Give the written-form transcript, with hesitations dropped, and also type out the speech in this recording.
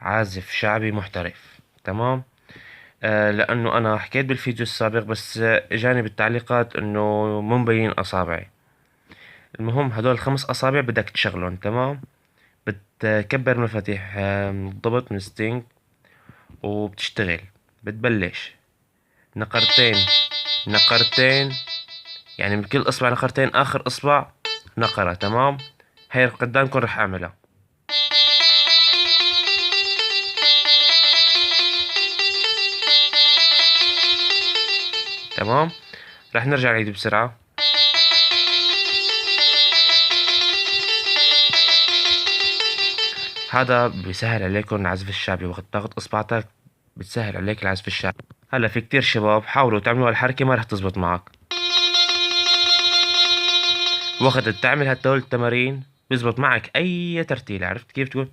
عازف شعبي محترف. تمام. لأنه أنا حكيت بالفيديو السابق، بس إجاني بالتعليقات إنه مو مبين أصابعي. المهم هدول الخمس أصابع بدك تشغلهم. تمام. بتكبر مفاتيح ضبط من ستينج وبتشتغل. بتبلش نقرتين نقرتين، يعني من كل إصبع نقرتين، آخر إصبع نقرة. تمام. هاي قدامكم رح أعملها. تمام. رح نرجع نعيد بسرعة. هذا بيسهل عليكم العزف الشعبي، وقت تاخد اصبعتك بتسهل عليك العزف الشعبي. هلا في كتير شباب حاولوا تعملوا هالحركة ما رح تزبط معك. وقت تعمل هدول التمارين بيزبط معك اي ترتيل. عرفت كيف تقول؟